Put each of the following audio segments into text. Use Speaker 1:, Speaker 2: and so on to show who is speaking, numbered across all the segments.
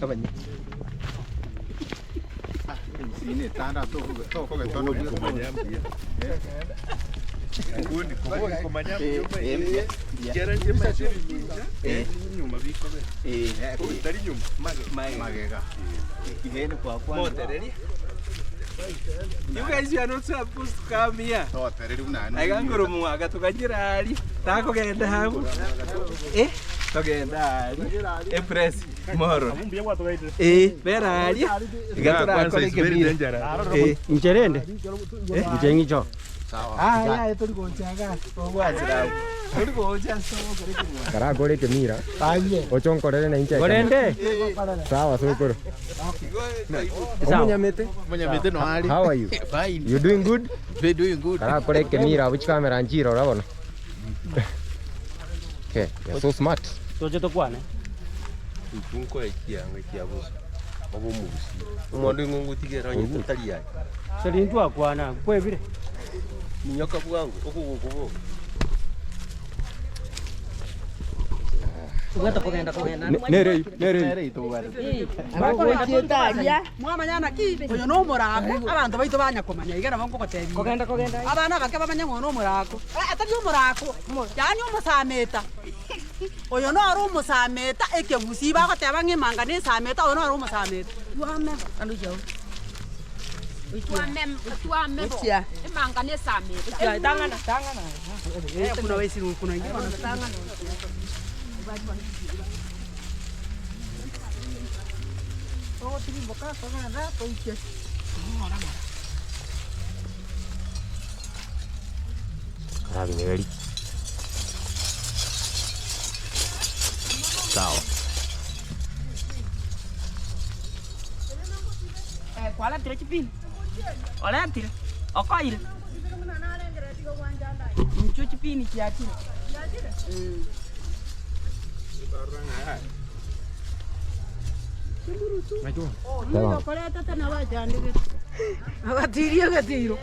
Speaker 1: kabanye.
Speaker 2: Sini tanda to ko ke tono kumanya pia. Ngundi kumanya pia. Kera njema nyuma biko be. Tari nyuma magega.
Speaker 1: Kigeni kwa
Speaker 3: Motereri. You guys are not supposed to come here.
Speaker 2: To tereri unano.
Speaker 3: I can go muaga tukajira ali. Tako genda hapo. Togenda ali. Press moro. Bera ali. Igatura kole kebiri.
Speaker 1: Mcherende. Mchengi cho.
Speaker 3: Sawa. Ya tuli konchaga. Ogwazira. Tuli koncha so kare kumwa.
Speaker 1: Kara gore kemira. Ochon korere na inche. Gorende. Sawa sokoro.
Speaker 2: Munyamete no ali.
Speaker 1: How are you?
Speaker 2: Fine.
Speaker 1: You doing good?
Speaker 2: We doing good.
Speaker 1: Kara kore kemira which camera njiro rabona. Okay, you're so smart.
Speaker 4: Toje to kwane.
Speaker 3: Itunko ekianga kiabuso. Obo mubusi. Umuntu ngungutigira nyi tutali yake.
Speaker 4: Seri ntu akwana kwebire.
Speaker 3: Minyoka bwangu okugukubo.
Speaker 4: Ugata kogenda.
Speaker 1: Nere
Speaker 2: itubare.
Speaker 5: Bakoyetaria mwamanyana kibe oyo no murako abantu baito banyakomanya igera bango kotebi
Speaker 4: Kogenda.
Speaker 5: abana bake babanya ngono murako atari umurako yani umusameta oyo no ari umusameta ekebusi bagoteba ngimanga ni sameta oyo no ari umusameta wame ando jawo
Speaker 6: Tuame
Speaker 5: Utia.
Speaker 6: Emanga ne sameta.
Speaker 5: ya tangana kuna wesi kuna ingi wana tangana oh tiri boka kogana ra toike
Speaker 1: Kara bineri. Sawa.
Speaker 5: kwala tire chipin ola tire okoil mchu chipini kiatire
Speaker 1: Sawa.
Speaker 5: kola tata na wajandike agatirio gatiro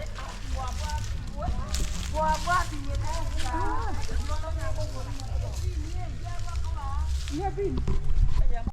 Speaker 5: Yeah,